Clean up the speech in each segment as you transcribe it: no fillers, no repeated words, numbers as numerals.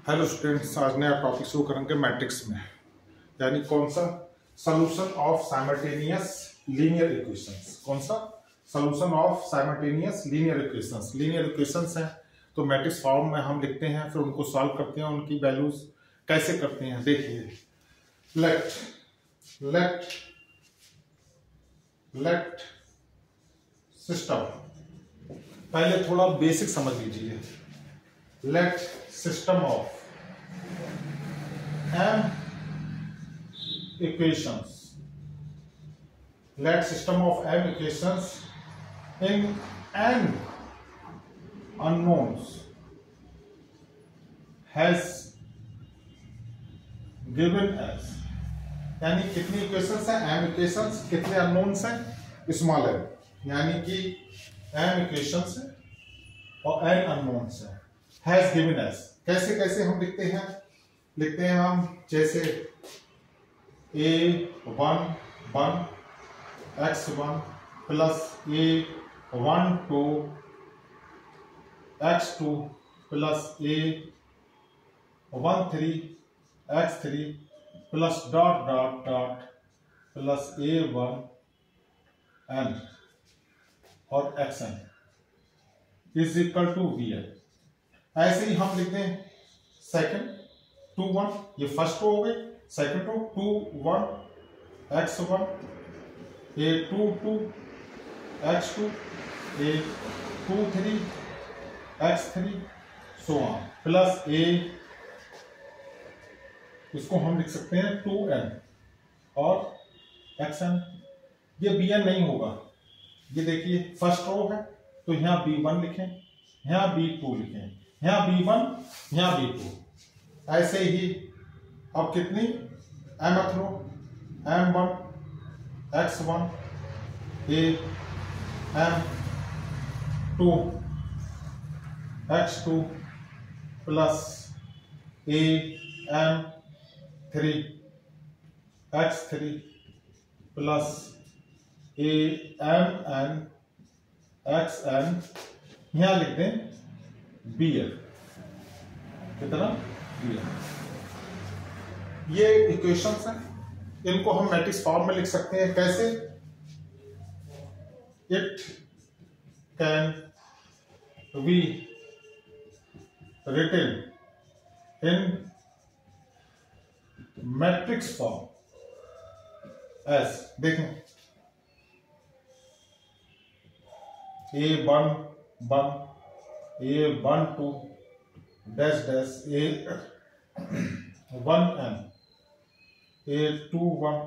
Hello students, आज नया topic शुरू करेंगे मैट्रिक्स में, यानी कौन सा solution of simultaneous linear equations. कौन सा solution of simultaneous linear equations. Linear equations हैं तो मैट्रिक्स फॉर्म में हम लिखते हैं, फिर उनको सॉल्व करते हैं। उनकी वैल्यूज कैसे करते हैं देखिए। लेट सिस्टम, पहले थोड़ा बेसिक समझ लीजिए। Let system of m equations, let system of m equations in n unknowns has given as, यानी कितनी इक्वेशंस हैं, m इक्वेशंस, कितने अननोन्स हैं, स्मॉल m, यानी कि m इक्वेशंस हैं और n अननोन्स हैं। हैज गिवन एस कैसे कैसे हम लिखते हैं हम जैसे a11 x1 plus a12 x2 plus a13 x3 plus dot dot dot plus a1 n और xn is equal to bn। ऐसे ही हम लिखते हैं सेकंड 2 1, ये फर्स्ट रो हो गई। Second row 2 1 x1 a22 x2 a23 x3 so on plus a, इसको हम लिख सकते हैं 2n और xn। ये bn नहीं होगा, ये देखिए फर्स्ट रो है तो यहां b1 लिखें, यहां b2 लिखें, यहां b1 यहां b2। ऐसे ही अब कितनी mth row m1 x1 a m2 x2 plus a m3 x3 plus a mn xn, यहां लिख दें bn, कितना bn। ये इक्वेशंस हैं, इनको हम मैट्रिक्स फॉर्म में लिख सकते हैं। कैसे? It can be written in matrix form as, देखें a11 a12 dash dash a1n a21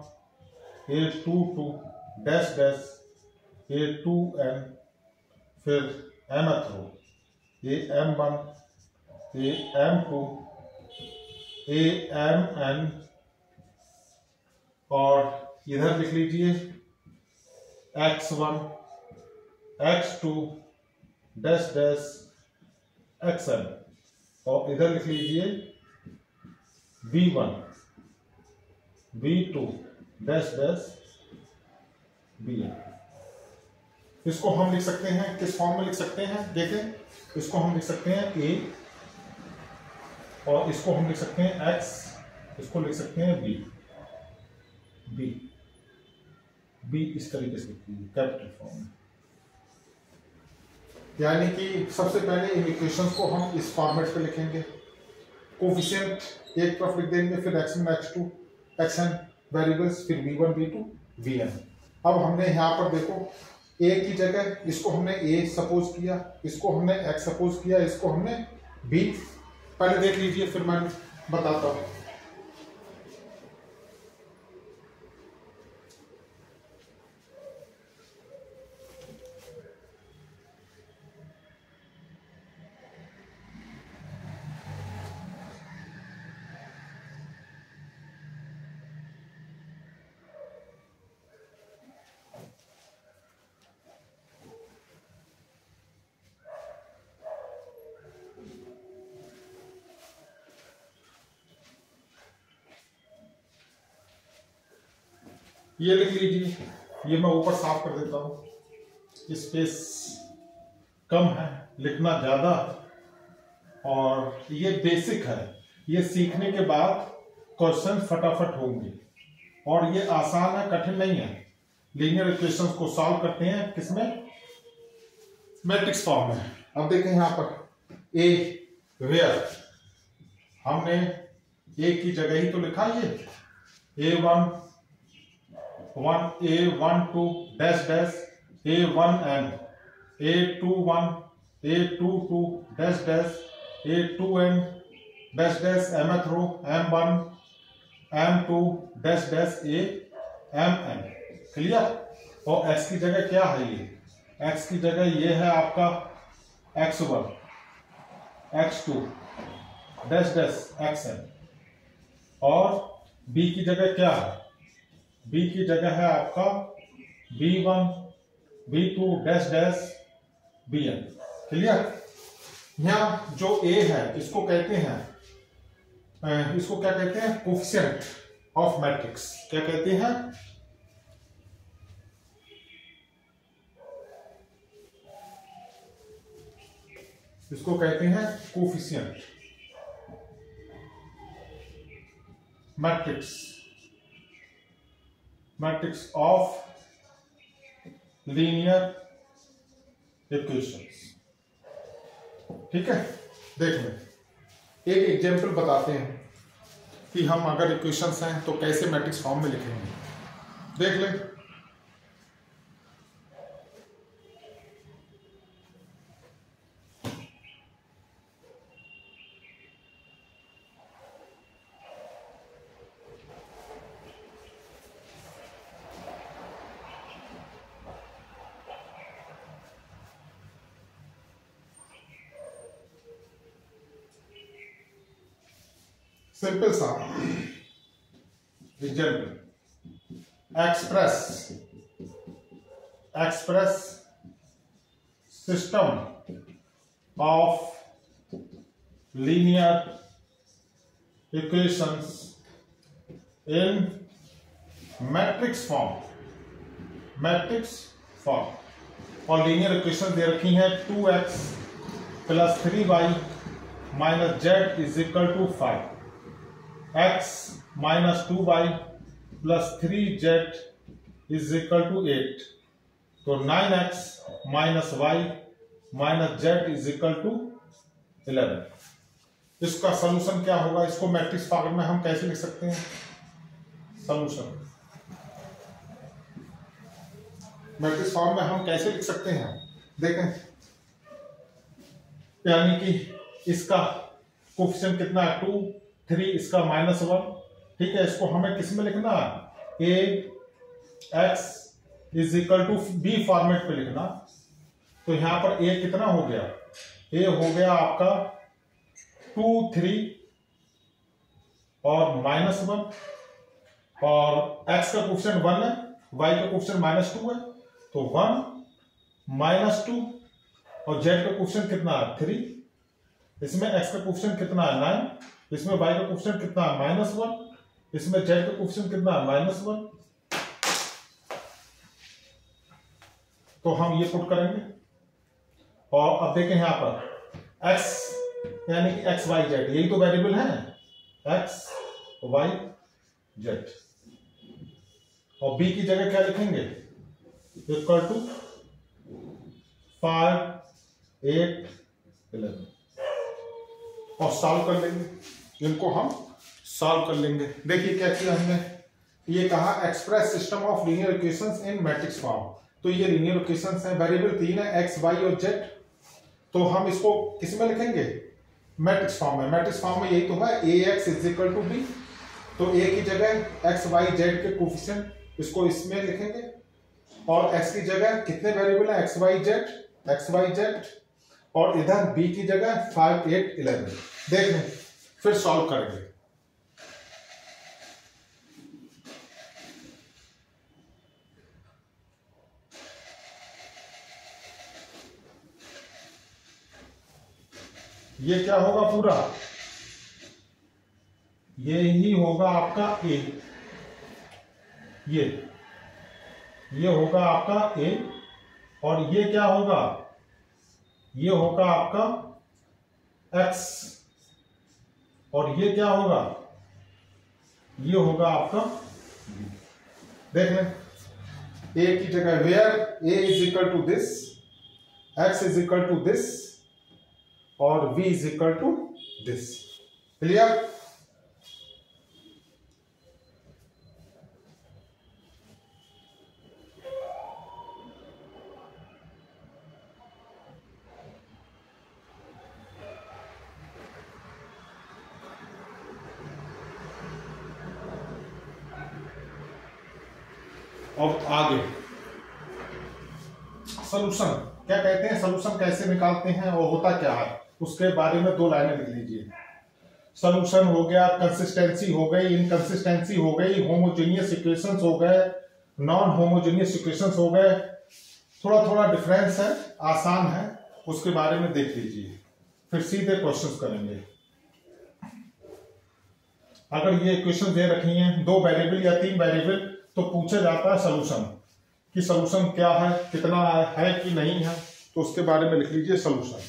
a22 dash dash a2n, फिर mth रो am1 am2 amn और इधर लिख लीजिए x1 x2 dash dash xn और इधर लिख लीजिए b1 b2 dash dash bn। इसको हम लिख सकते हैं किस फॉर्म में लिख सकते हैं, देखें इसको हम लिख सकते हैं a और इसको हम लिख सकते हैं x, इसको लिख सकते हैं b इस तरीके से कैपिटल फॉर्म में। यानी कि सबसे पहले इन इक्वेशंस को हम इस फॉर्मेट पे लिखेंगे। कोफिशिएंट एक तरफ लिख देंगे, फिर x1 x2 xn वेरिएबल्स, फिर v1 v2 vn। अब हमने यहाँ पर देखो a की जगह इसको हमने a सपोज किया, इसको हमने x सपोज किया, इसको हमने b। पहले देख लीजिए फिर मैं बताता हूँ। ये लिख लीजिए, ये मैं ऊपर साफ कर देता हूँ, स्पेस कम है, लिखना ज्यादा, और ये बेसिक है। ये सीखने के बाद क्वेश्चन फटाफट होंगे और ये आसान है, कठिन नहीं है। लीनियर इक्वेशंस को सॉल्व करते हैं किसमें, मैट्रिक्स फॉर्म में। अब देखें यहां पर ए वेयर, हमने ए की जगह ही तो लिखा ये A1 A12 dash dash A1n A21 A22 dash dash A2n dash dash mth row M1 M2 dash dash Amn। Clear. और x की जगह क्या है, ये x की जगह ये है आपका x1 x2 dash dash xn। और b की जगह क्या है, b की जगह है आपका b1 b2 dash dash bn। Clear. यहां जो a है इसको कहते हैं, इसको क्या कहते हैं, कोफिशिएंट ऑफ मैट्रिक्स। क्या कहते हैं, इसको कहते हैं coefficient matrix of linear equations. ठीक है। देख लें, एक एग्जाम्पल बताते हैं कि हम अगर इक्वेशंस हैं तो कैसे मैट्रिक्स फॉर्म में लिखेंगे। देख लें, सिंपल सा example, express system of linear equations in matrix form. और लीनियर इक्वेशन दे रखी है 2x + 3y - z = 5, x - 2y + 3z = 8। तो 9x - y - z = 11। इसका सॉल्यूशन क्या होगा, इसको मैट्रिक्स फॉर्म में हम कैसे लिख सकते हैं, सॉल्यूशन मैट्रिक्स फॉर्म में हम कैसे लिख सकते हैं। देखें, यानी कि इसका कोफिशिएंट कितना है 2 3, इसका -1। ठीक है। इसको हमें किस में लिखना है, ax = b फॉर्मेट पे लिखना। तो यहां पर a कितना हो गया, a हो गया आपका 2 3 और -1, और x का कोफिशिएंट 1 है, y का कोफिशिएंट -2 है, तो 1 -2, और z का कोफिशिएंट कितना है 3। इसमें x का कोफिशिएंट कितना है 9, इसमें y का कोफिशिएंट कितना है -1, इसमें z का कोफिशिएंट कितना है -1। तो हम ये पुट करेंगे। और अब देखें यहां पर x यानी कि x y z, यही तो वेरिएबल है, x y z। और b की जगह क्या लिखेंगे, = 5 8 11। और सॉल्व कर लेंगे, इनको हम सॉल्व कर लेंगे। देखिए क्या किया हमने, ये कहा express system of linear equations in matrix form. तो ये लीनियर इक्वेशंस हैं, वेरिएबल 3 है, x y और z। तो हम इसको किस में लिखेंगे, मैट्रिक्स फॉर्म में। मैट्रिक्स फॉर्म में यही तो है, ax = b। तो a की जगह x y z के कोफिशिएंट, इसको इसमें लिखेंगे। और x की जगह कितने वेरिएबल है, x y z, और इधर b की जगह 5 8 11। देख लें, फिर सॉल्व करेंगे। ये क्या होगा पूरा, ये ही होगा आपका a, ये होगा आपका a, और ये क्या होगा, ये होगा आपका x और ये क्या होगा, ये होगा आपका b। देख लें, a की जगह where a is equal to this, x is equal to this और v is equal to this. Clear? अब आगे सॉल्यूशन क्या कहते हैं, सॉल्यूशन कैसे निकालते हैं और होता क्या है, उसके बारे में 2 लाइनें लिख लीजिए। सॉल्यूशन हो गया, कंसिस्टेंसी हो गई, इनकंसिस्टेंसी हो गई, होमोजेनियस इक्वेशंस हो गए, नॉन होमोजेनियस इक्वेशंस हो गए। थोड़ा थोड़ा डिफरेंस है, आसान है, उसके बारे में देख लीजिए, फिर सीधे क्वेश्चंस करेंगे। अगर ये इक्वेशन दे रखी हैं 2 वेरिएबल या 3 वेरिएबल, तो पूछा जाता है सॉल्यूशन कि सॉल्यूशन क्या है, कितना है कि नहीं है, तो उसके बारे में लिख लीजिए सॉल्यूशन।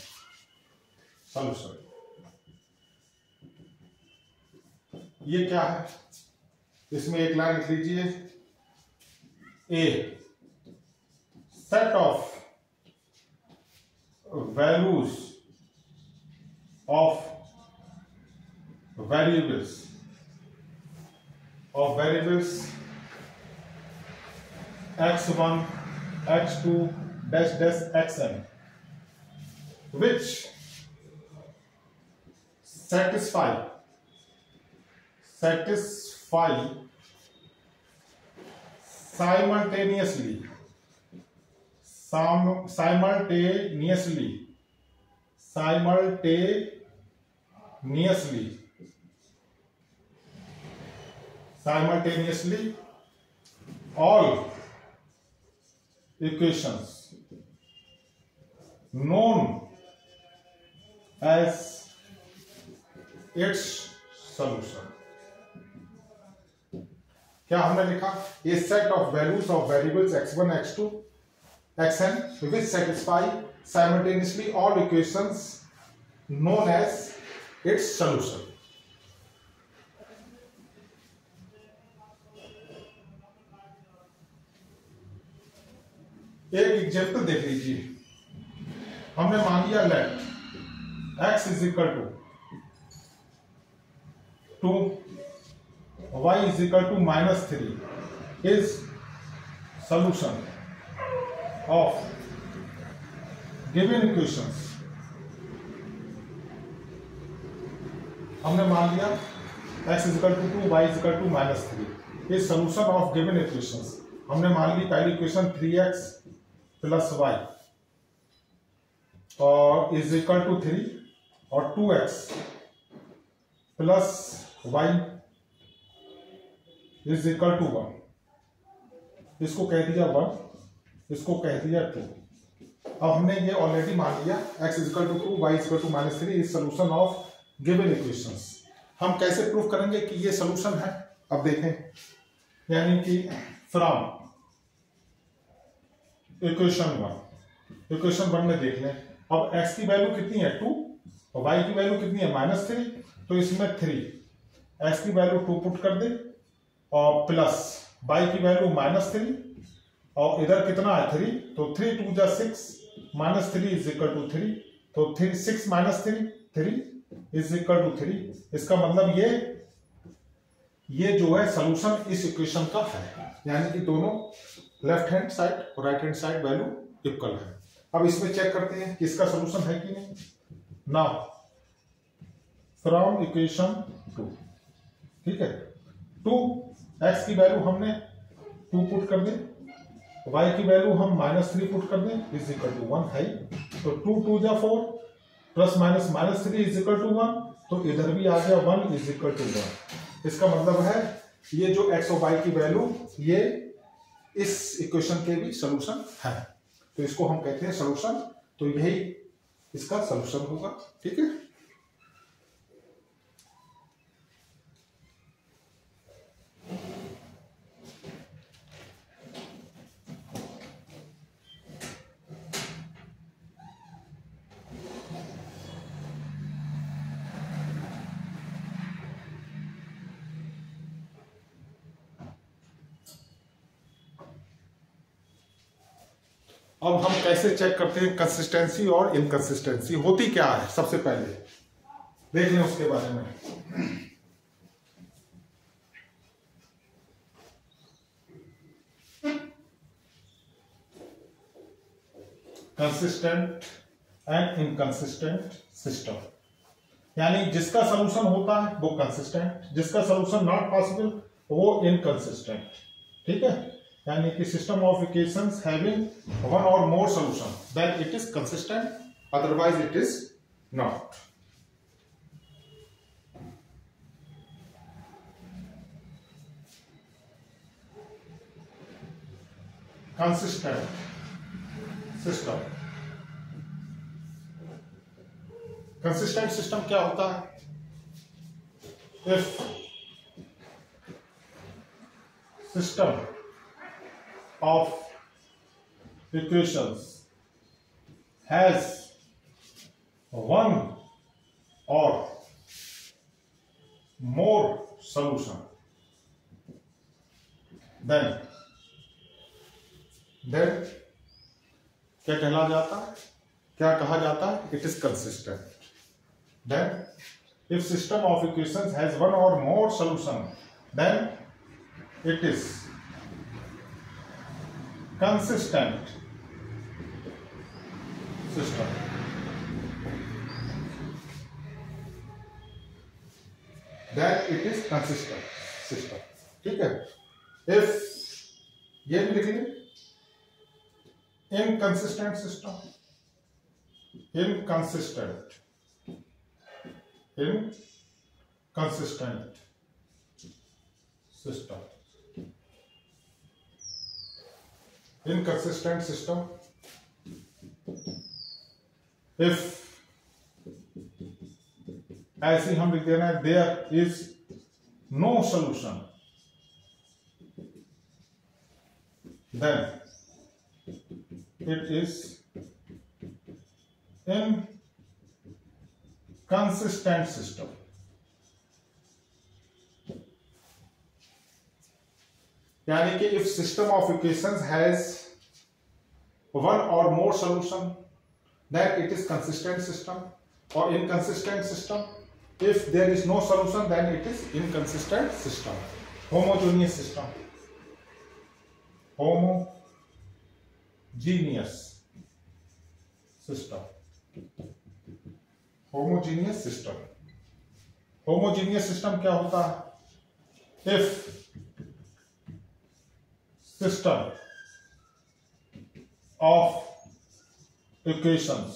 सॉल्यूशन ये क्या है, इसमें एक लाइन लिख लीजिए, a set of values of variables x1 x2 dash dash xn which satisfy simultaneously all equations known as its solution। क्या हमने लिखा, a set of values of variables x1 x2 xn which satisfy simultaneously all equations known as its solution। एक example देख लीजिए, हमने मान लिया let x is equal to 2 y is equal to -3 is solution of given equations. हमने मान लिया x is equal to 2 y is equal to -3 is solution of given equations. हमने मान ली पहली इक्वेशन 3x प्लस y और is equal to 3 और 2x plus y is equal to 1, इसको कह दिया 1, इसको कह दिया 2। अब हमने ये ऑलरेडी मान लिया x is equal to 2 y is equal to -3 is solution of given equations. हम कैसे प्रूव करेंगे कि ये सॉल्यूशन है, अब देखें, यानी कि फ्रॉम इक्वेशन 1 में देख लें। अब x की वैल्यू कितनी है 2 और y की वैल्यू कितनी है -3, तो इसमें 3 x की वैल्यू 2 पुट कर दे और प्लस y की वैल्यू -3 और इधर कितना है 3, तो 3 2 जा 6 -3 इज इक्वल टू 3, तो 6 -3 इज इक्वल टू 3। इसका मतलब ये जो है सॉल्यूशन इस इक्वेशन का है, यानी कि दोनों लेफ्ट हैंड साइड और right hand side value equal है। अब इसमें चेक करते हैं कि इसका सॉल्यूशन है कि नहीं। नाउ फ्रॉम इक्वेशन 2, ठीक है, 2x की वैल्यू हमने 2 पुट कर दे, y की वैल्यू हम -3 पुट कर दें इज इक्वल टू 1 है, तो 2 2 जा 4 plus minus -3 is equal to 1, तो इधर भी आ गया 1 इज इक्वल टू 1। इसका मतलब है ये जो x और y की वैल्यू ये इस इक्वेशन के भी सॉल्यूशन है, तो इसको हम कहते हैं सॉल्यूशन, तो यही इसका सॉल्यूशन होगा, ठीक है। अब हम कैसे चेक करते हैं कंसिस्टेंसी और इनकंसिस्टेंसी होती क्या है, सबसे पहले देख लें उसके बारे में। कंसिस्टेंट एंड इनकंसिस्टेंट सिस्टम, यानी जिसका सॉल्यूशन होता है वो कंसिस्टेंट, जिसका सॉल्यूशन नॉट पॉसिबल वो इनकंसिस्टेंट। ठीक है, यानी कि system of equations having one और more solution then it is consistent, otherwise it is not. Consistent system, consistent system क्या होता है? If system of equations has one or more solution, then क्या कहला जाता है, क्या कहा जाता है? It is consistent. Then if system of equations has one और more solution then it is consistent system। That it is consistent system। ठीक है, if ये भी लिख लें, inconsistent system, inconsistent system, inconsistent system, if ऐसे हम लिख देना है there is no solution, then it is inconsistent system। यानी कि if system of equations has one और more solution then it is consistent system, और inconsistent system if there is no solution then it is inconsistent system. Homogeneous system, homogeneous system, homogeneous system, homogeneous system क्या होता है? If system of equations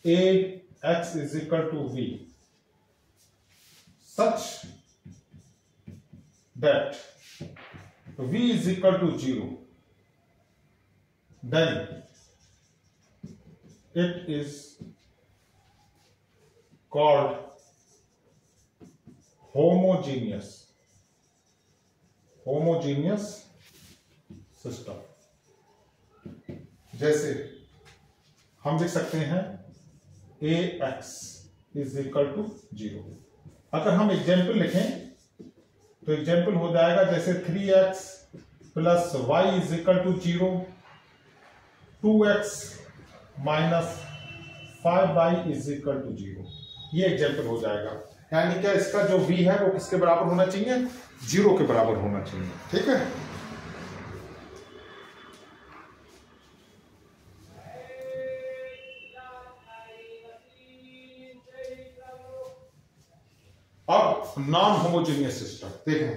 Ax is equal to V such that V is equal to 0, then it is called homogeneous system. जैसे हम लिख सकते हैं Ax is equal to 0। अगर हम एग्जाम्पल लिखें तो एग्जाम्पल हो जाएगा जैसे 3x plus y is equal to 0, 2x minus 5y is equal to 0। ये एग्जाम्पल हो जाएगा, यानी क्या इसका जो v है वो किसके बराबर होना चाहिए? 0 के बराबर होना चाहिए। ठीक है, अब नॉन होमोजेनियस सिस्टम देखें,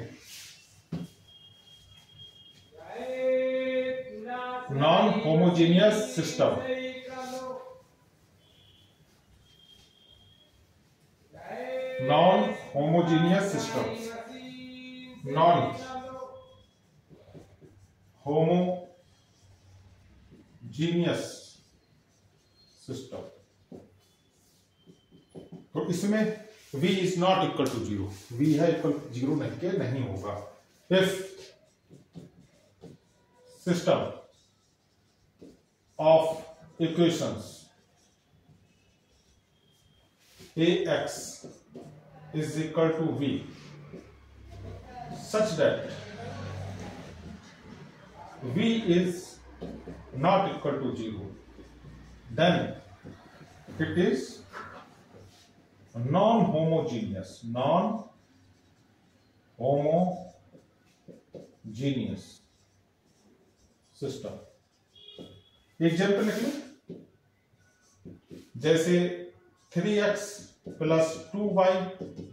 non homogeneous system, non homogeneous system, non homogeneous system, तो इसमें v is not equal to 0, v है इक्वल 0 नहीं के नहीं होगा। If system of equations Ax is equal to V such that V is not equal to 0, then it is non-homogeneous system. Example लिख लो, जैसे 3x plus 2y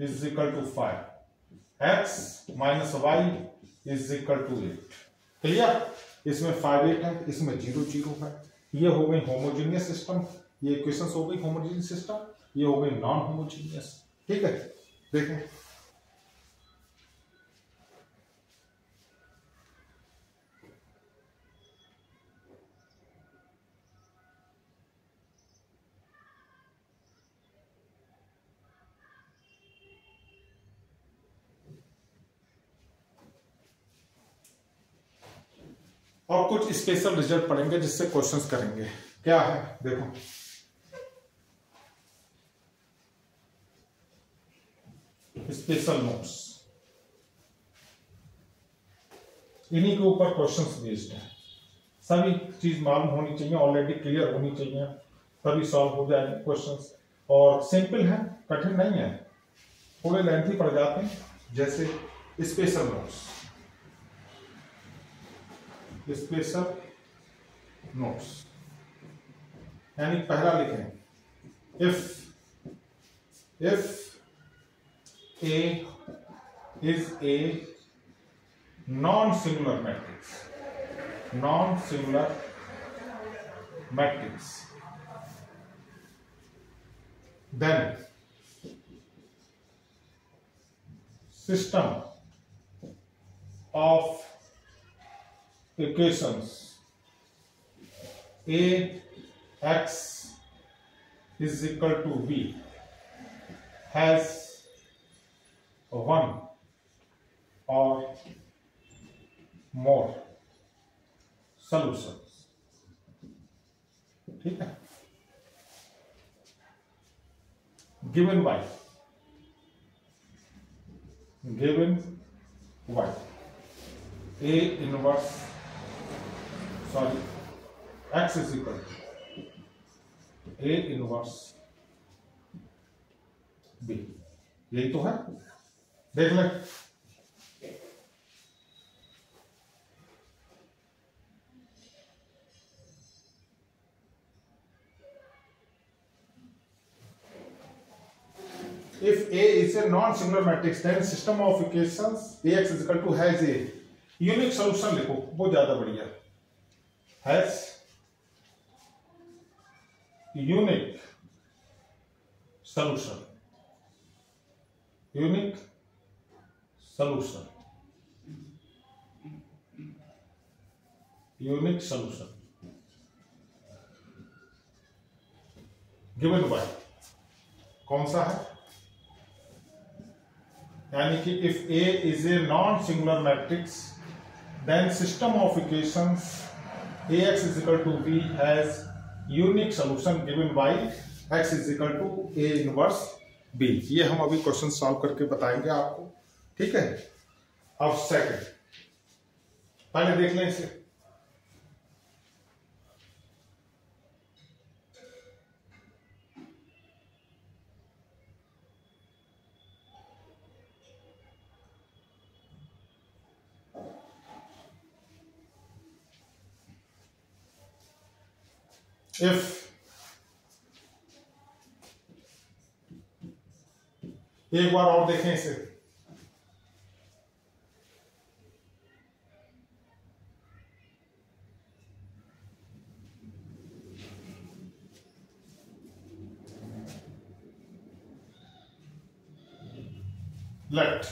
is equal to 5, x minus y is equal to 8। Clear? इसमें 5 8 है, इसमें 0 0 है। ये हो गई होमोजीनियस सिस्टम, ये इक्वेशंस हो गई होमोजीनियस सिस्टम, ये हो गई नॉन होमोजीनियस। ठीक है, देखें और कुछ स्पेशल रिजल्ट पढ़ेंगे जिससे क्वेश्चंस करेंगे। क्या है देखो, स्पेशल नोट्स, इन्हीं के ऊपर क्वेश्चंस बेस्ड है। सभी चीज मालूम होनी चाहिए, ऑलरेडी क्लियर होनी चाहिए, तभी सॉल्व हो जाएंगे क्वेश्चंस। और सिंपल है, कठिन नहीं है, थोड़े लेंथी पड़ जाते हैं। जैसे स्पेशल नोट्स, स्पेशल नोट्स यानी पहला लिखें, if A is a non-singular matrix, then system of equations Ax is equal to b has one or more solutions। ठीक है, given y a inverse x is equal to a inverse b, यही तो है। देख ले, if A is a non-singular matrix, then system of equations Ax is equal to has a unique solution। लिखो, वो ज्यादा बढ़िया, has unique solution, unique solution, unique solution given by, कौन सा है? यानी कि if A is a non-singular matrix, then system of equations Ax is equal to b has unique solution given by x is equal to a inverse b। ये हम अभी question solve करके बताएंगे आपको। ठीक है, अब सेकंड पहले देख लें इसे। if एक बार और देखें इसे, let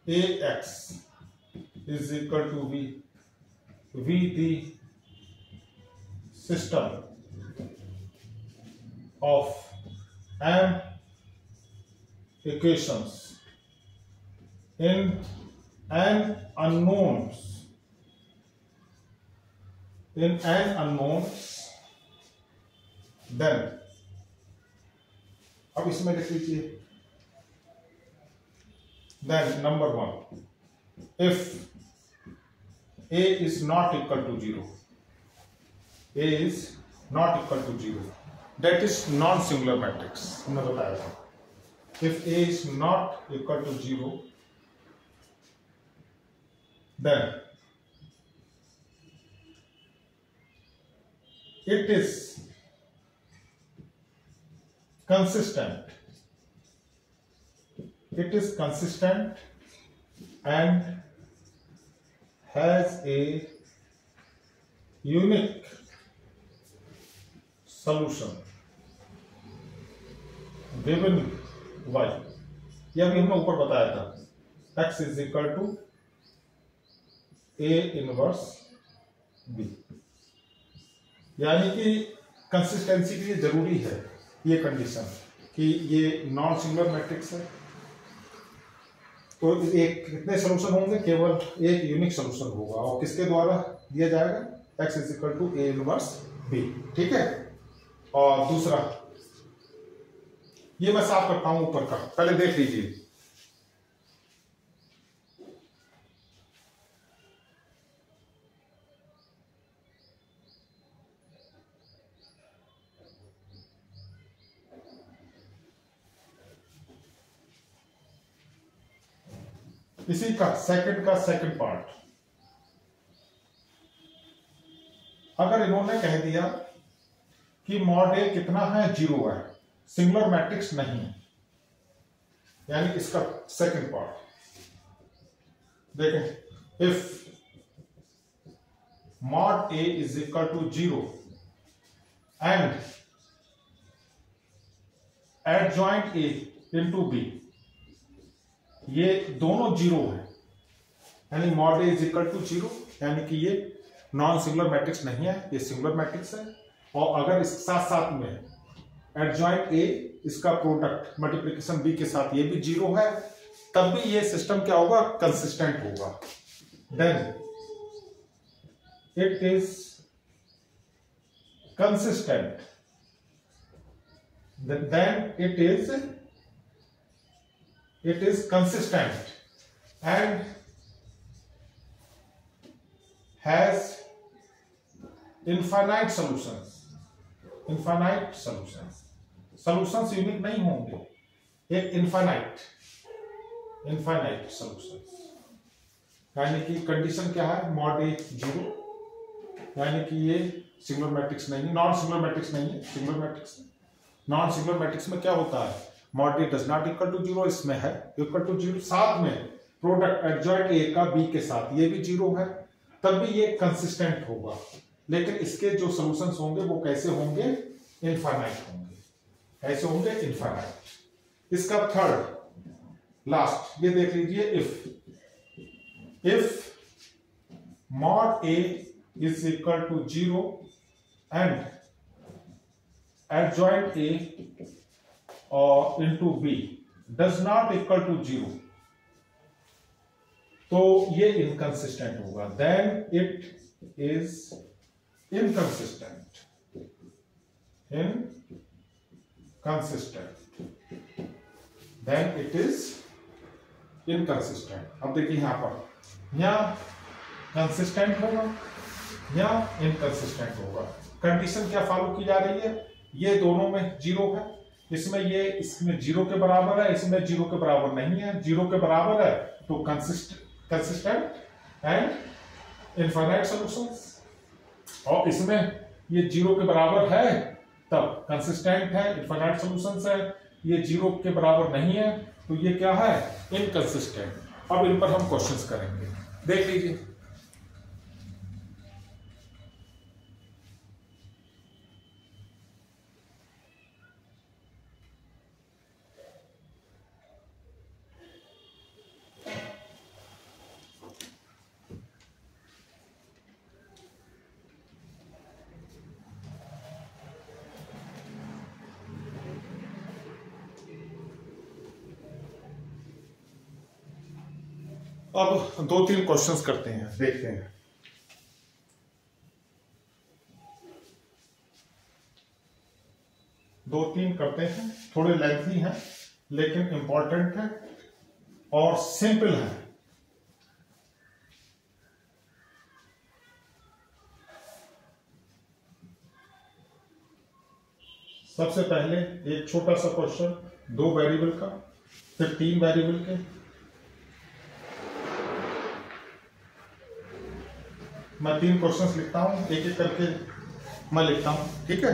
Ax is equal to v the system of m equations in n unknowns, then अब इसमें लिख लीजिए, then number 1, if A is not equal to 0, A is not equal to 0, that is non-singular matrix हमने बताया था. If A is not equal to 0, then it is consistent. It is consistent and has a unique solution given y. यह भी हमने ऊपर बताया था. x is equal to a inverse b. यानी कि कंसिस्टेंसी के लिए जरूरी है ये कंडीशन कि ये नॉन सिंगुलर मैट्रिक्स है. तो एक कितने सोल्यूशन होंगे? केवल एक यूनिक सोल्यूशन होगा और किसके द्वारा दिया जाएगा? x is equal to a inverse b. ठीक है. और दूसरा ये मैं साफ करता हूं ऊपर का, पहले देख लीजिए. इसी का सेकंड पार्ट, अगर इन्होंने कह दिया कि मॉड ए कितना है? 0 है, सिंगुलर मैट्रिक्स नहीं है, यानी इसका सेकंड पार्ट देखें. If mod A is equal to 0 and adjoint A into B, ये दोनों 0 है, यानी mod A is equal to 0, यानी कि ये नॉन सिंगुलर मैट्रिक्स नहीं है, ये सिंगुलर मैट्रिक्स है. और अगर इस साथ साथ में एडजॉइंट ए, इसका प्रोडक्ट मल्टीप्लिकेशन बी के साथ ये भी 0 है, तब भी ये सिस्टम क्या होगा? कंसिस्टेंट होगा. Then it is consistent, then it is consistent and has infinite solutions. Solutions unique नहीं होंगे, एक infinite solutions. यानी कि कंडीशन क्या है? मॉड ए 0, यानी कि ये सिंगुलर मैट्रिक्स नहीं है, नॉन सिंगुलर मैट्रिक्स नहीं है, singular matrix. Non singular matrix में क्या होता है? Mod A does not equal to 0, इसमें है इक्वल टू 0, साथ में प्रोडक्ट एडजॉइंट ए का बी के साथ ये भी 0 है, तब भी ये कंसिस्टेंट होगा. लेकिन इसके जो सॉल्यूशंस होंगे वो कैसे होंगे? इनफाइनाइट होंगे. कैसे होंगे? इनफाइनाइट. इसका थर्ड लास्ट ये देख लीजिए. If mod A is equal to 0 and adjoint A और into B does not equal to 0, तो ये इनकंसिस्टेंट होगा. Then it is inconsistent. Then it is inconsistent. अब देखिए यहां पर, यहां कंसिस्टेंट होगा या इनकंसिस्टेंट होगा. कंडीशन क्या फॉलो की जा रही है? ये दोनों में 0 है, इसमें 0 के बराबर है, इसमें 0 के बराबर नहीं है. 0 के बराबर है तो कंसिस्टेंट एंड इनफाइनाइट सॉल्यूशंस, और इसमें ये 0 के बराबर है तब कंसिस्टेंट है, इनफाइनाइट सॉल्यूशंस है. ये 0 के बराबर नहीं है तो ये क्या है? इनकंसिस्टेंट. अब इन पर हम क्वेश्चंस करेंगे, देख लीजिए. अब 2-3 क्वेश्चंस करते हैं, देखते हैं. दो तीन करते हैं, थोड़े लेंथी हैं लेकिन इंपॉर्टेंट है और सिंपल है. सबसे पहले एक छोटा सा क्वेश्चन 2 वेरिएबल का, फिर 3 वेरिएबल के। मैं 3 क्वेश्चंस लिखता हूं, एक एक करके मैं लिखता हूं, ठीक है।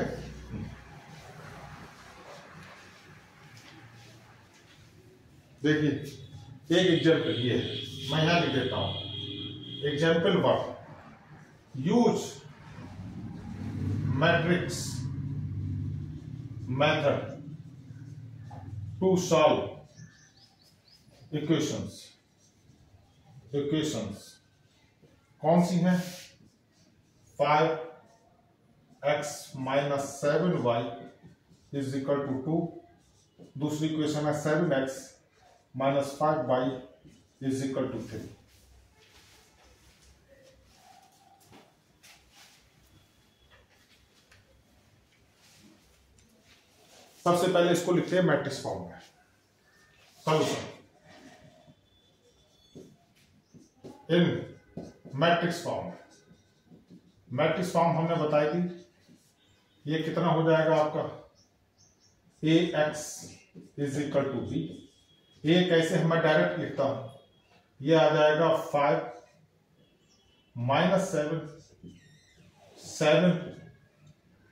देखिए एक एग्जाम्पल ये है, मैं यहां लिख देता हूं। Example 1, use matrix method to solve equations. कौन सी हैं? 5x minus 7y is equal to 2। दूसरी इक्वेशन है 7x minus 5y is equal to 3। सबसे पहले इसको लिखते हैं मैट्रिक्स फॉर्म में। Solution in matrix form. Matrix form हमने बताई थी, ये कितना हो जाएगा आपका? ax is equal to b। A कैसे मैं डायरेक्ट लिखता हूं, ये आ जाएगा 5 माइनस 7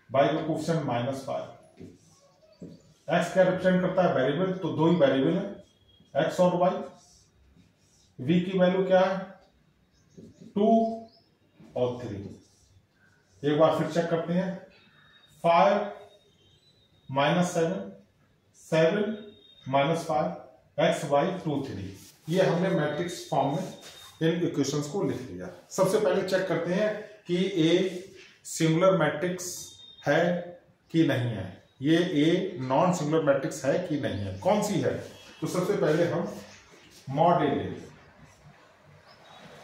बाई का कोफिशिएंट माइनस 5। x क्या रिप्रेजेंट करता है? वेरिएबल, तो 2 ही वेरिएबल है, x और y। v की वैल्यू क्या है? 2 और 3। एक बार फिर चेक करते हैं। 5 माइनस 7 माइनस 5, x y 2 3। ये हमने मैट्रिक्स फॉर्म में इन इक्वेशंस को लिख लिया। सबसे पहले चेक करते हैं कि ए सिंगुलर मैट्रिक्स है कि नहीं है, ये ए नॉन सिंगुलर मैट्रिक्स है कि नहीं है, कौन सी है? तो सबसे पहले हम मॉड ए ले,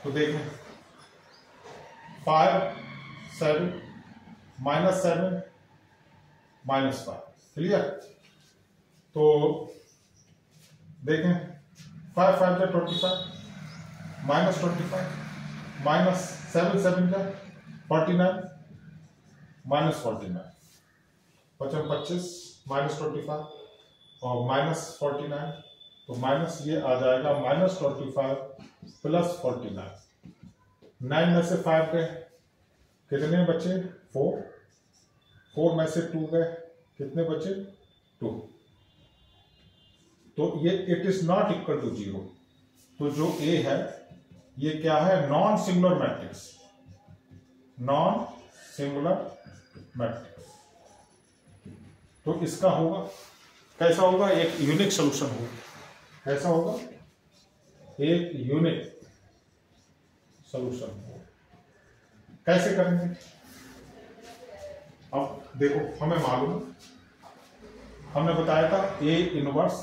तो देखें 5 7 माइनस 7 माइनस 5, क्लियर। तो देखें 5 5 का 25 माइनस 25 माइनस 7 7 का 49 माइनस 49 25 माइनस 25 और माइनस 49, तो माइनस ये आ जाएगा माइनस 25 प्लस 49। 9 में से 5 गए, कितने बचे? 4 में से 2 गए, कितने बचे? 2। तो ये it is not equal to 0। तो जो ए है ये क्या है? Non singular matrix. Non singular matrix, तो इसका होगा कैसा होगा? एक यूनिक सॉल्यूशन होगा। कैसा होगा? एक यूनिक सॉल्यूशन होगा। कैसे करेंगे? अब देखो, हमें मालूम, हमने बताया था ए इनवर्स,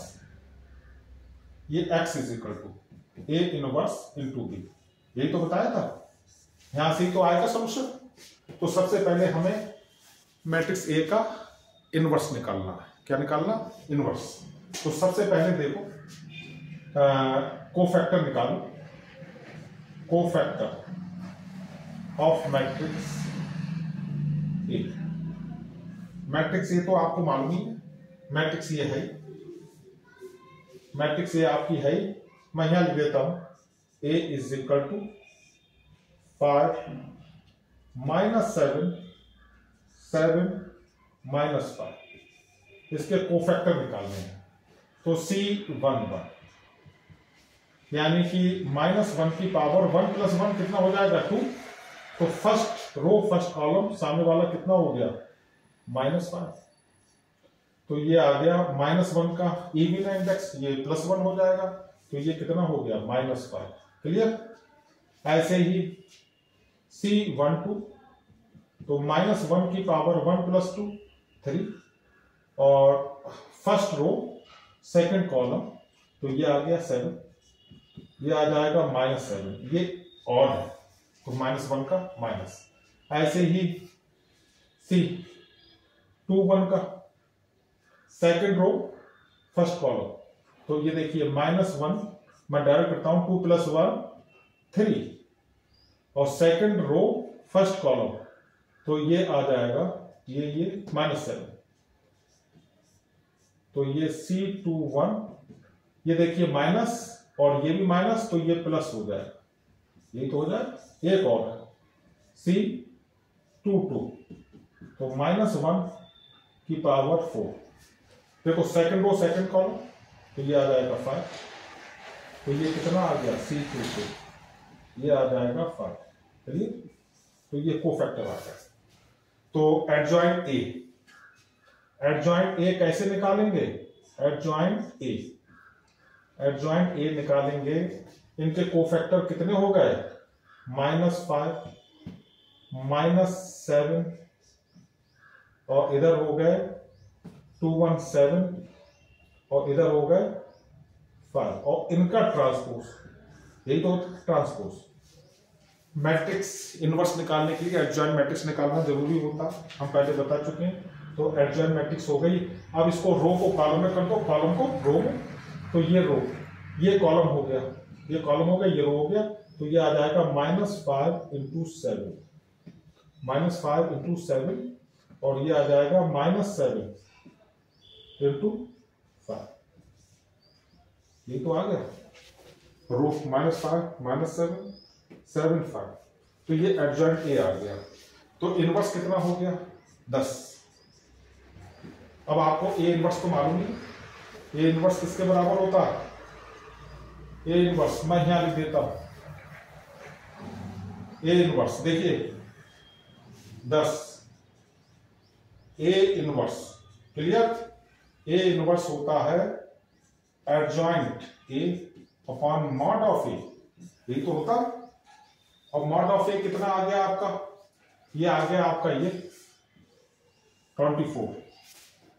ये x is equal to A inverse into B, यही तो बताया था। यहां से तो आएगा सॉल्यूशन। तो सबसे पहले हमें मैट्रिक्स ए का इनवर्स निकालना है। क्या निकालना? इनवर्स। तो सबसे पहले देखो कोफैक्टर निकालो। Cofactor of matrix A. Matrix A तो आपको मालूम ही है, मैट्रिक्स ये है, मैट्रिक्स ये आपकी है। मैं यहां लिख देता हूं A is equal to 5 minus 7 minus 5। इसके कोफैक्टर निकालने हैं, तो C11, यानी कि -1 की पावर 1 प्लस 1 कितना हो जाएगा? 2। तो फर्स्ट रो फर्स्ट कॉलम सामने वाला कितना हो गया? -5। तो ये आ गया -1 का इवन इंडेक्स, ये +1 हो जाएगा, तो ये कितना हो गया? -5। क्लियर। ऐसे ही C12, तो -1 की पावर 1 प्लस 2 3, और फर्स्ट रो सेकंड कॉलम, तो ये आ गया 7, ये आ जाएगा -7, ये और है, तो -1 का माइनस। ऐसे ही C21 का सेकंड रो फर्स्ट कॉलम, तो ये देखिए -1 मैं डायरेक्ट करता हूं, 2 प्लस 1 3, और सेकंड रो फर्स्ट कॉलम, तो ये आ जाएगा ये -7। तो ये C21, ये देखिए माइनस और ये भी माइनस, तो ये प्लस हो जाएगा, यही तो हो जाए। एक और है C22, तो -1 की पावर 4। देखो सेकंड रो सेकंड कॉलम, तो ये आ जाएगा 5, तो ये कितना आ गया C22, ये आ जाएगा 5। चलिए, तो ये कोफैक्टर आ गया। तो एडजॉइंट ए, एडजॉइंट ए कैसे निकालेंगे? एडजॉइंट ए निकालेंगे, इनके कोफैक्टर कितने हो गए? -5, -7 और इधर हो गए 217 और इधर हो गए 5, और इनका ट्रांसपोज, यही तो ट्रांसपोज। मैट्रिक्स इनवर्स निकालने के लिए एडजॉइंट मैट्रिक्स निकालना जरूरी होता, हम पहले बता चुके हैं। तो एडजॉइंट मैट्रिक्स हो गई। अब इसको रो को कॉलम में कर दो, कॉलम को रो में, तो ये रो, ये कॉलम हो गया, ये कॉलम हो गया, ये रो हो गया, तो ये आ जाएगा -5 × 7, -5 × 7, और ये आ जाएगा -7 × 5, ये तो आ गया रो, -5 -7 7 5, तो ये एडजॉइंट ए आ गया। तो इनवर्स कितना हो गया? 10। अब आपको ए इनवर्स तो मालूम नहीं, ए इनवर्स किसके बराबर होता है? ए इनवर्स मैं यहां लिख देता हूं, ए इनवर्स देखिए 10, A inverse, clear? A inverse होता है adjoint A upon mod of A, यही तो होता। और मॉड ऑफ ए कितना आ गया आपका? ये आ गया आपका ये 24,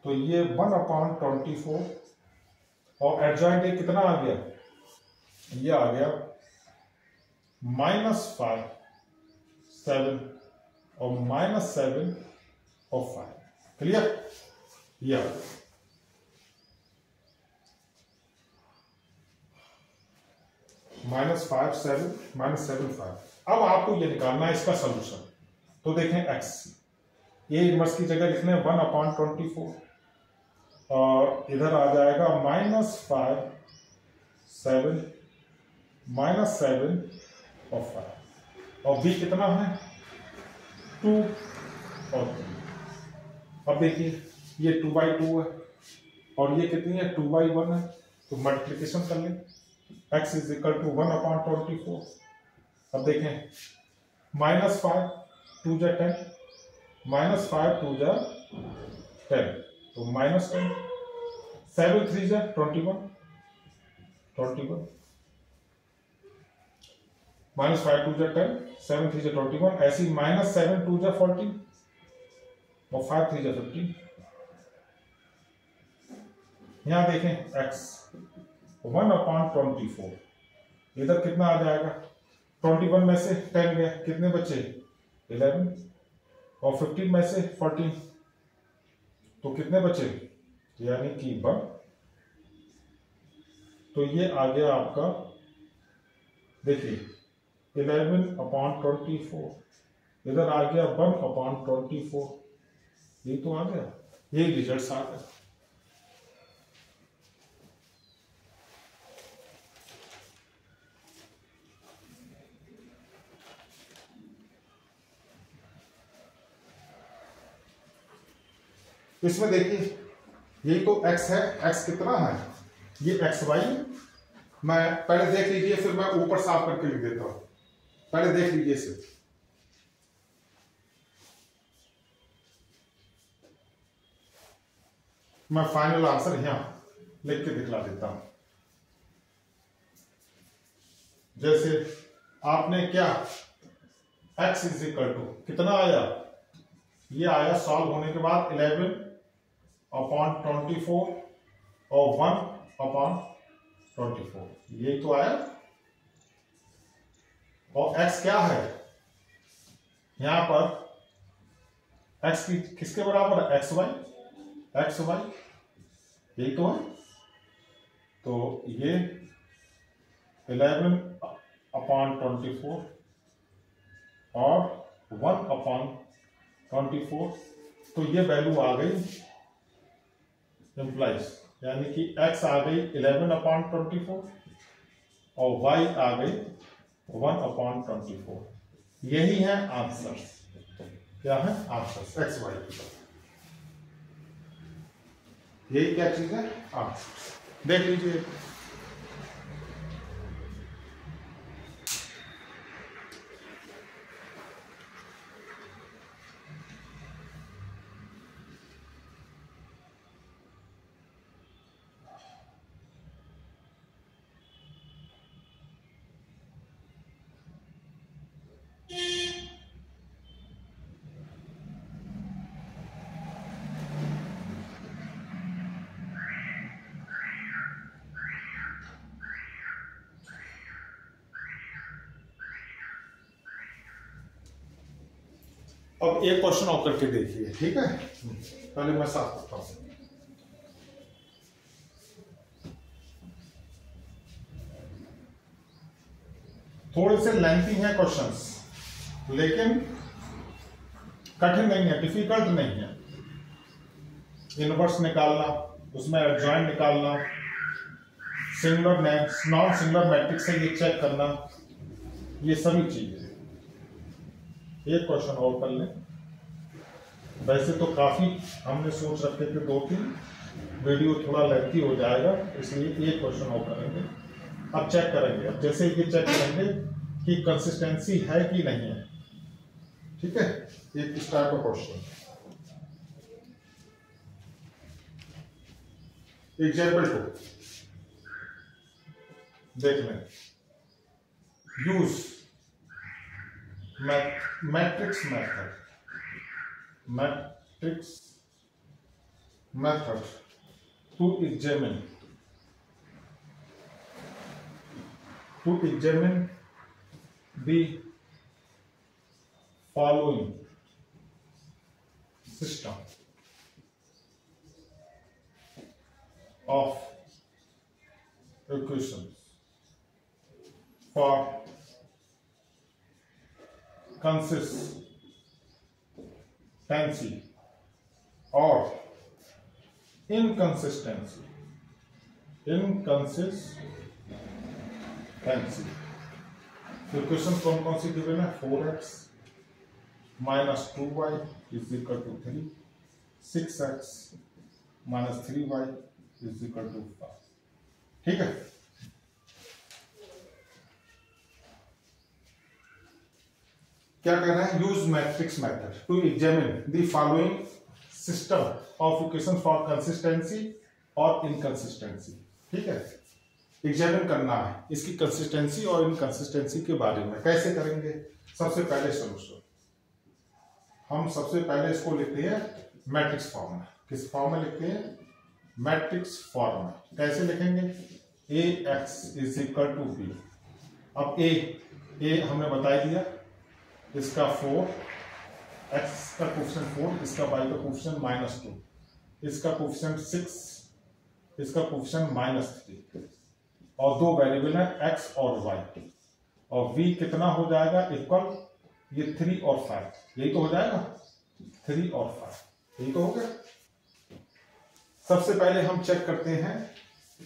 तो ये 1/24, और एडजॉइंट ए कितना आ गया? ये आ गया -5 7 और -7 और 5, क्लियर? ये -5 7 -7 5। अब आपको ये निकालना है इसका सॉल्यूशन। तो देखें x, ये इनवर्स की जगह लिखने 1/24, और इधर आ जाएगा -5 7 -7 और 5, और b कितना है? 2 और 3। अब देखिए ये 2/2 है और ये कितनी है? 2/1 है, तो मल्टीप्लिकेशन कर लें, x = 1/24। अब देखें -5 2 × 10, -5 2 × 10, तो -10, 7 3 × 21, -5 2 × 10, 7 3 × 21, ऐसी -7 2 × 14 और 5 3 × 15। यहां देखें x 1/24, इधर कितना आ जाएगा? 21 में से 10 गया, कितने बचे? 11, और 15 में से 14, तो कितने बचे? यानी कि 1। तो ये आ गया आपका, देखिए 11/24, इधर आ गया 1/24, ये तो आ गया, यही रिजल्ट आ गया। इसमें देखिए यही तो x है, x कितना है? ये xy, मैं पहले देख लीजिए, फिर मैं ऊपर साफ करके लिख देता हूं, पहले देख लीजिए इसे। मैं फाइनल आंसर यहां लिख के दिखला देता हूं। जैसे आपने क्या, x = कितना आया? ये आया सॉल्व होने के बाद 11/24 और 1/24, ये तो आया। और x क्या है यहां पर? x की किसके बराबर है? xy, यही तो है। तो ये 11/24 और 1/24, तो ये वैल्यू आ गई, इंप्लाइज यानी कि x आ गई 11/24 और y आ गई 1/24। यही है आंसर। क्या है आंसर? एक्स वाई की तरफ। यही क्या चीज है? आंसर। देख लीजिए, अब एक क्वेश्चन और करके देखिए, ठीक है? पहले मैं साफ करता हूं। थोड़े से लेंथी हैं क्वेश्चंस, लेकिन कठिन नहीं है, डिफिकल्ट नहीं है। इनवर्स निकालना, उसमें एडजॉइंट निकालना, सिंगुलर नॉन सिंगुलर मैट्रिक्स से ये चेक करना, ये सभी चीजें। एक क्वेश्चन और कर लें। वैसे तो काफी हमने सोच रखे थे 2-3, वीडियो थोड़ा लेंथी हो जाएगा, इसलिए एक क्वेश्चन और करेंगे। अब चेक करेंगे, अब जैसे ये चेक करेंगे कि कंसिस्टेंसी है कि नहीं है, ठीक है? एक इस टाइप का क्वेश्चन। एग्जाम्पल 2 देख लें। Use matrix method to examine the following system of equations for consistency or inconsistency. तो क्वेश्चन कौन कौन सी गिवन है? 4x minus 2y is equal to 3, 6x minus 3y is equal to 5। ठीक है? क्या कहना है? Use matrix method to examine the following system of equation for consistency और इनकंसिस्टेंसी। ठीक है? एग्जामिन करना है इसकी कंसिस्टेंसी और इनकंसिस्टेंसी के बारे में। कैसे करेंगे? सबसे पहले सोल्यूशन, हम सबसे पहले इसको लिखते हैं मैट्रिक्स फॉर्म में। किस फॉर्म में लिखते हैं? मैट्रिक्स फॉर्म में। कैसे लिखेंगे? ax is equal to b। अब a हमने बता दिया, इसका 4, x का कोफिशिएंट 4, इसका y का कोफिशिएंट -2, इसका कोफिशिएंट 6, इसका कोफिशिएंट -3, और दो वेरिएबल है x और y, और v कितना हो जाएगा? इक्वल ये 3 और 5, यही तो हो जाएगा। 3 और 5 यही तो हो गया। सबसे पहले हम चेक करते हैं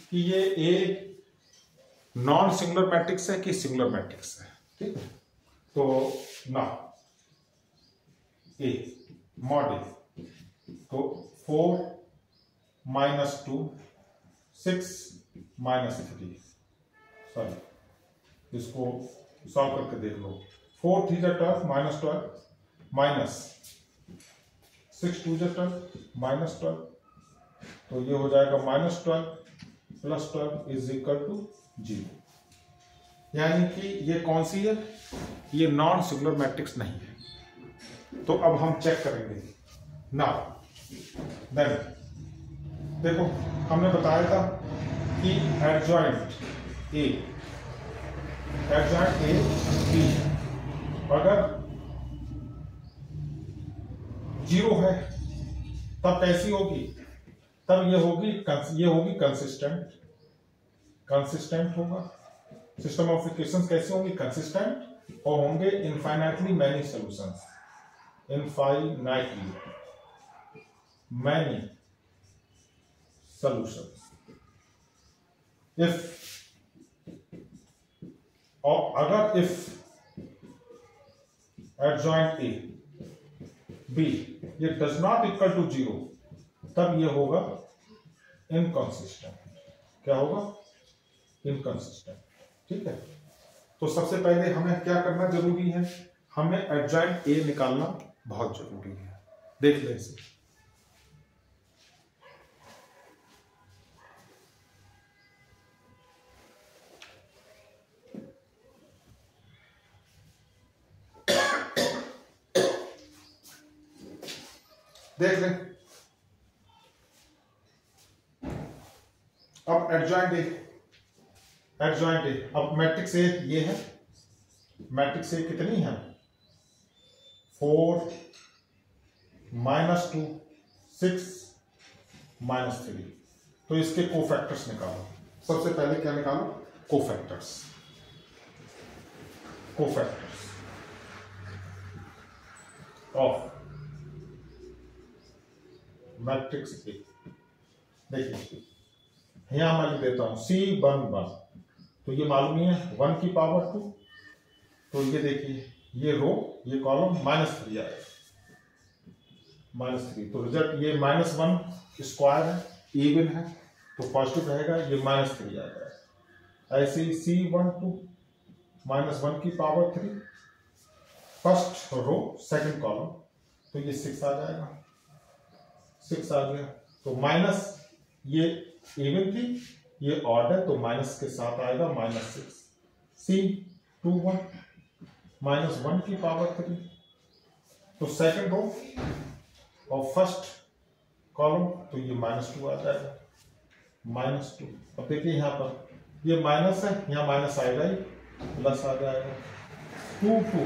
कि ये a नॉन सिंगुलर मैट्रिक्स है कि सिंगुलर मैट्रिक्स है। ठीक है? तो ना a मॉड a, तो 4 - 2 6 -3, सॉरी इसको सॉल्व करके देख लो। 4 3 12 -12 माइनस 6 2 12 -12, तो ये हो जाएगा -12 + 12 इज इक्वल टू 0। यानी कि ये कौन सी है? ये नॉन सिंगुलर मैट्रिक्स नहीं है। तो अब हम चेक करेंगे ना। देन देखो, हमने बताया था कि एडजॉइंट A B अगर 0 है तब कैसी होगी? तब ये होगी कंसिस्टेंट होगा। सिस्टम ऑफ इक्वेशंस कैसे होंगी? कंसिस्टेंट, और होंगे infinitely many solutions. Infinitely many solutions. और अगर इफ एडजॉइंट ए बी ये डज नॉट इक्वल टू 0, तब ये होगा इनकंसिस्टेंट। क्या होगा? इनकंसिस्टेंट। ठीक है, तो सबसे पहले हमें क्या करना जरूरी है? हमें एडजॉइंट ए निकालना बहुत जरूरी है। देख लें इसे। देख लें। अब एडजॉइंट ए, अब मैट्रिक्स ए ये है, मैट्रिक्स ए कितनी है? 4 -2 6 -3। तो इसके कोफैक्टर्स निकालो। सबसे पहले क्या निकालो? Cofactors of matrix A. देखिए यहां मैं लिख देता हूं C11, तो ये मालूम ही है 1 की पावर 2। तो ये देखिए ये रो ये कॉलम -3 आएगा, -3। तो रिजल्ट ये -1 स्क्वायर है, इवन है, तो पॉजिटिव रहेगा, ये -3 आ जाएगा। ऐसे ही C12 -1 की power 3, first row second column, तो ये 6 आ जाएगा, 6 आ गया। तो माइनस ये इवन थी, ये ऑड है, तो माइनस के साथ आएगा -6। C21 -1 की पावर 3, तो सेकंड रो और फर्स्ट कॉलम, तो ये -2 आ जाएगा, -2। अब देखिए यहाँ पर ये माइनस है, यहाँ माइनस आएगा ही, प्लस आ जाएगा। 2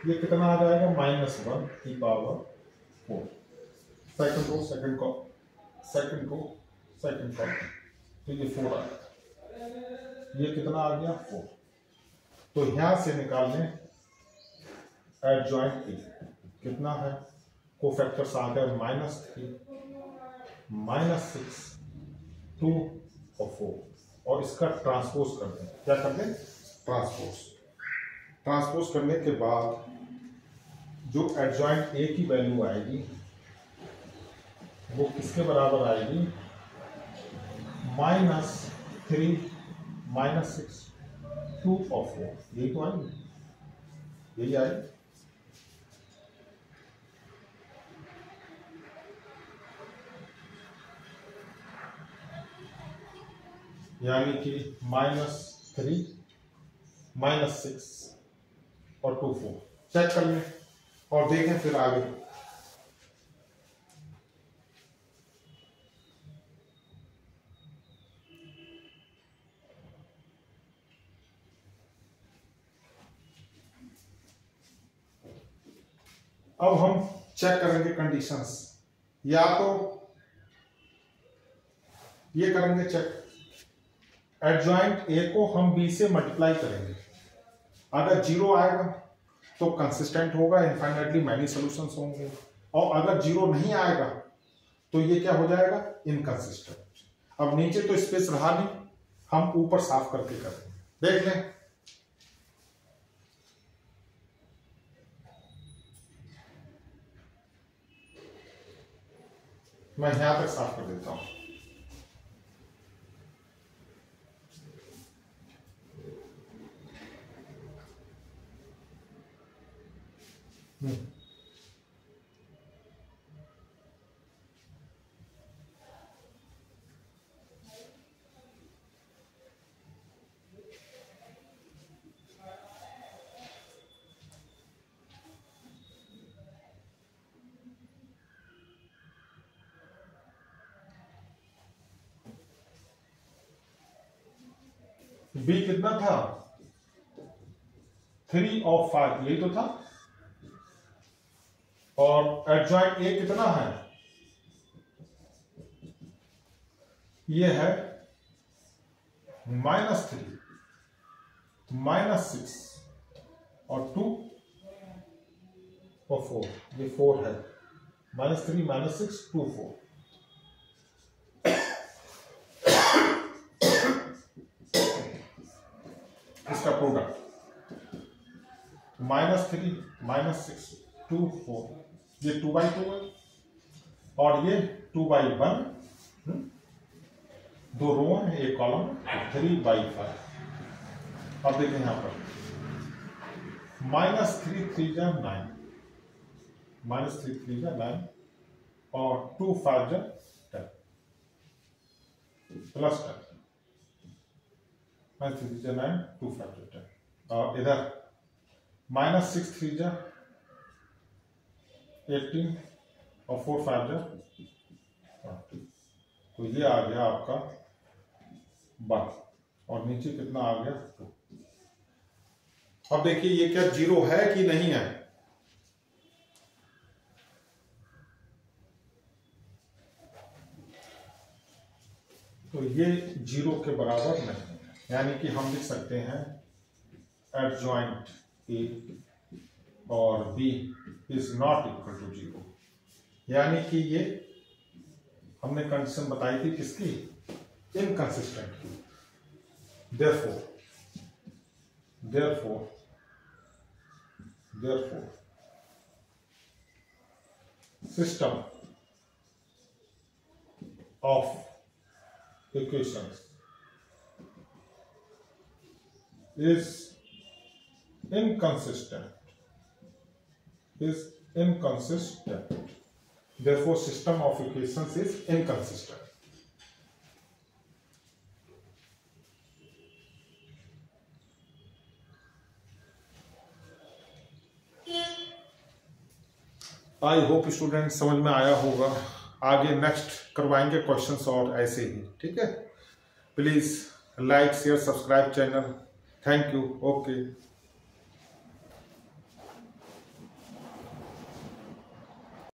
ये कितना आ जाएगा? -1 की power 4। Second row second column, तो ये 4 आ गया। ये कितना आ गया? 4। तो यहां से निकाल लें एडजॉइंट ए कितना है? कोफैक्टर्स आ गए -3 -6 2 और 4, और इसका ट्रांसपोज कर दें। क्या कर दें? ट्रांसपोज करने के बाद जो एडजॉइंट ए की वैल्यू आएगी वो किसके बराबर आएगी? -3 -6 2 और 4। यही तो आएगी, यही आएगी। यानी कि -3 -6 और 2 4। चेक कर लें और देखें फिर आगे। अब हम चेक करेंगे कंडीशंस, या तो ये करेंगे चेक, एडजॉइंट ए को हम बी से मल्टीप्लाई करेंगे। अगर 0 आएगा तो कंसिस्टेंट होगा, इनफाइनाइटली मैनी सॉल्यूशंस होंगे, और अगर 0 नहीं आएगा तो ये क्या हो जाएगा? इनकंसिस्टेंट। अब नीचे तो स्पेस रहा नहीं, हम ऊपर साफ करके करेंगे। देख लें। मैं यहां तक साफ कर देता हूं। बी कितना था? 3 और 5, यही तो था। और एडजॉइंट ए कितना है? ये है -3 -6 और 2 और 4, ये 4 है। -3 -6 2 4। इसका प्रोडक्ट -3 -6 2 4, ये 2/2 है और ये 2/1, दो रो है एक कॉलम 3/5। अब देखिए यहां पर -3 3 जा 9, -3 3 जा 9 और 2 5 जा 10 प्लस 10, -3 3 जा 9 2 5 जा 10 और इधर -6 3 जा 18 और 4 5 जा 20। तो ये आ गया आपका 1 और नीचे कितना आ गया 2। अब देखिए ये क्या जीरो है कि नहीं है। तो ये जीरो के बराबर नहीं है, यानी कि हम लिख सकते हैं एडजॉइंट ए और B is not equal to 0, यानी कि ये हमने कंडीशन बताई थी किसकी, इनकंसिस्टेंट की। therefore system of equations is inconsistent, therefore system of equations is inconsistent। I hope student समझ में आया होगा। आगे नेक्स्ट करवाएंगे क्वेश्चंस और ऐसे ही, ठीक है। Please like share subscribe channel. Thank you. Okay.